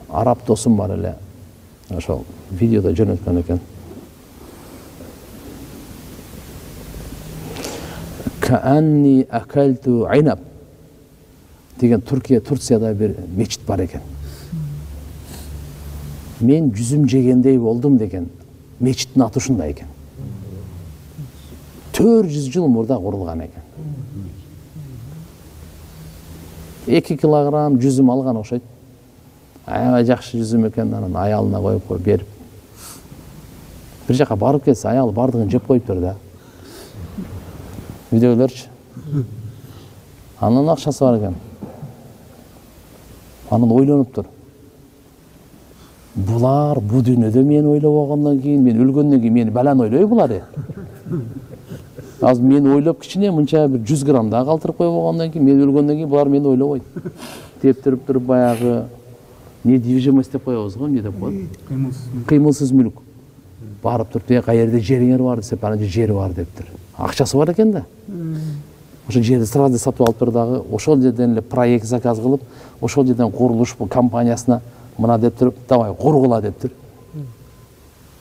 араб досум бар эле. Ошол видеода жөнөткөн экен. Каанни акалту айнаб деген Турцияда бир мечит бар экен. Мен жүзүм жегендей болдум деген мечиттин аты ушундай экен. 400 жыл мурда курулган экен. 2 килограмм жүзүм алган окшойт. Аябай жакшы жүзүм экен, анан аялына коюп берип. Бир жака барып келсе, аял бардыгын жеп коюптур да. Видео көрчү. Анын акчасы бар экен. Анын ойлонуптур. Булар бу дүйнөдө мени ойлоп болгондон кийин, мен өлгөндөн кийин мени балан ойлойбу булар. Азыр мени ойлоп кичине мынча бир 100 грамм да калтырып коюп болгондон кийин, мен өлгөндөн кийин булар мени ойлобойт. Деп туруп баягы недвижимость деп коебуз го, эмне деп коет? Кыймылсыз мүлк. Барып туруп, каерде жериңер бар десе, анан жери бар дептир. Акчасы бар экен да. Ошо жерди сразу сатып алыптыр дагы, ошол жерден эле проект заказ кылып, ошол жерден курулуш компаниясына мына деп туруп, давай кургула дептир.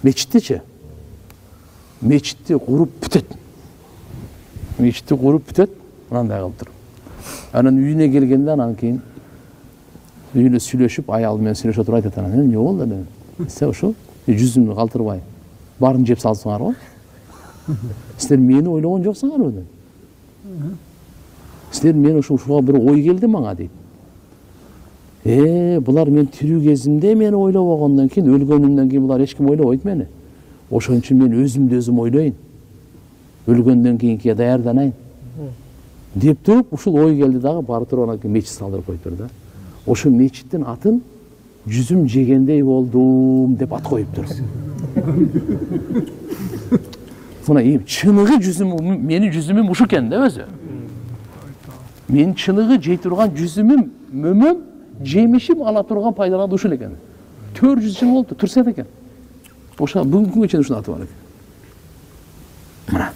Мечиттичи? Мечитти куруп бүтөт. Мечитти куруп бүтөт, мындай кылып туруп. Анан үйүнө келгенде анан кийин үйүнө сүйлөшүп, аялы менен сүйлөшүп туруп айтат анан, эмне болду деп. Сен ошо жүзүмдү калтырбай, баарын жеп салсыңар го. Силер мени ойлогон жоксуңарбы деп. Силер мен ушуга бир ой келди мага дейт. Булар мен тирүү кезимде мени ойлоп болгондон кийин, өлгөнүмдөн кийин булар эч ким ойлобойт мени. Ошон үчүн мен өзүмдү өзүм ойлойн. Өлгөндөн кийинкиге даярданайын. Деп туруп, ушул ой келди дагы, барып туруп анан мечит салдырып коюптур да. Ошо мечиттин атын жүзүм жегендей болдум деп ат коюптур. Мына чыныгы жүзүм, менин жүзүмүм ушу экен да өзү. Мен чыныгы жей турган жүзүмүм, мөмөм, жемишим ала турган пайдалануу ушул экен. 400 жыл болду, Турцияда экен. Ошо бүгүнкү күнгө чейин ушунун аты бар экен. Мына.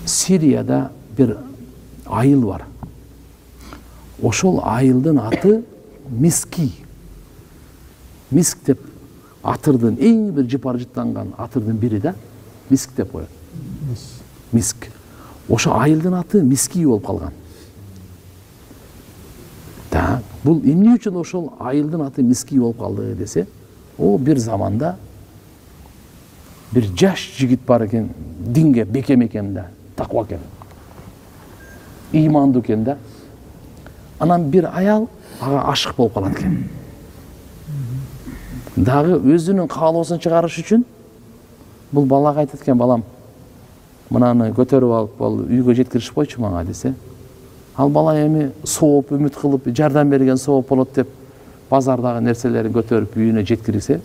Сирияда бир айыл бар. Ошол айылдын аты Миски. Миск деп атырдын, эң бир жыпар-жыттанган атырдын бири да, Миск деп коет. Миск. Ошо айылдын аты Миски болуп калган. Да, бул эмне үчүн ошол айылдын аты Миски болуп калды десе, о бир заманда бир жаш жигит бар экен, динге бекем экен да, таква экен. Имандуу экен да. Анан бир аял ага ашык болуп калат экен. Дагы өзүнүн каалоосун чыгарыш үчүн бул балага айтат экен, балам, мынаны көтөрүп алып, ал үйгө жеткиришип койчу мага десе. Ал бала эми сооп үмүт кылып, жардам берген сооп болот деп базардагы нерселерин көтөрүп үйүнө жеткирсе,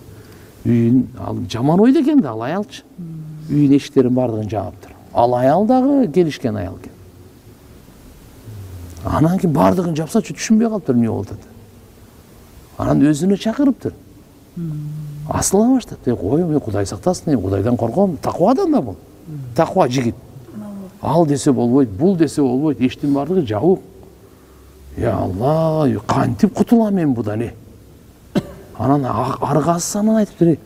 үйүн ал жаман ойдо экен да, ал аялчы. Үйүн эшиктерин бардыгын жааптыр. Ал аял дагы келишкен аял экен. Анан кийин бардыгын жапса, түшүнбөй калыптыр эмне болуп атат. Анан өзүнө чакырыптыр. Асыла баштап, ой, мен Кудай сактасын, Кудайдан корком, таквадан да бул. Таква жигит. Ал десе болбойт, бул десе болбойт, эштин бардыгы жабык. Я Алла, кантип кутулам мен будан эле. Анан аргасы анан айтыптыр,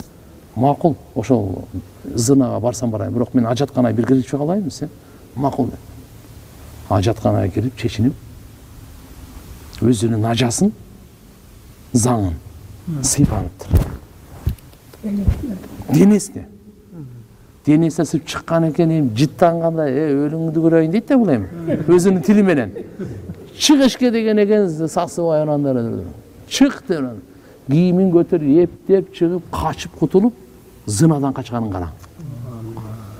макул, ошол зынага барсам барайын, бирок мен ажатканага бир кирип чыга алайынбы сен? Макул деп. Ажатканага кирип, чечинип, өзүнүн ажасын, заңын сыйпаныптыр. Денесине. Денесине сыйып чыккан экен, жыттанганда, өлүңдү көрөйүн дейт да бул эми. Өзүнүн тили менен. Чык эшикке деген экен, саксыбай анан чык деп. Кийимин көтөрүп, эптеп чыгып, качып кутулуп, зынадан качканын караң.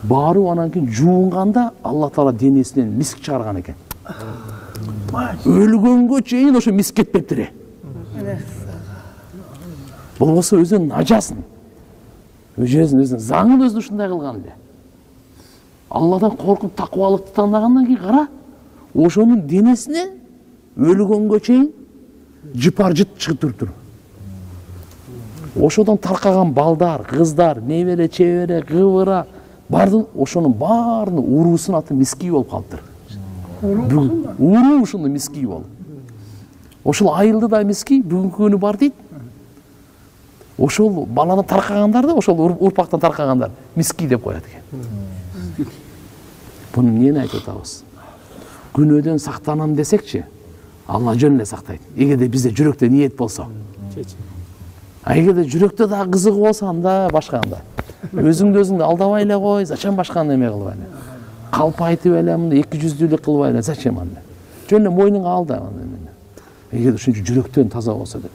Барып анан кийин жуунганда Алла Таала денесинен миск чыгарган экен. Өлгөнгө чейин ошо миск кетпептир. Болбосо өзүнүн ажасын, өзүнүн заңын өзү ушундай кылган эле. Алладан коркуп таквалыкты тандагандан кийин кара, ошонун денесине өлгөнгө чейин жыпар-жыт чыгып туруптур. Ошодон таркаган балдар, кыздар, небере, чебере, кыбыра, бардын ошонун баарынын уруусунун аты Миски болуп калыптыр. уруу ушундай миский болуп. Ошол айылды да миский, бүгүнкү күнү бар дейт. Ошол баланы таркагандар да, ошол урпактан таркагандар миский деп коет экен. Буну эмнени айтып атабыз? Күнөөдөн сактанам десекчи, Алла жөн эле сактайт. Эгерде бизде жүрөктө ниет болсо. А эгерде жүрөктө да кызыгы болсо, анда башка анда. Өзүңдү алдабай эле кой, зачем башканы эме кылып эле? Калп айтып эле, мындай 200-дүүлүк кылбай эле, зачем анда? Жөн эле мойнуңа ал да аны. Эгерде ушунча жүрөктөн таза болсо деп.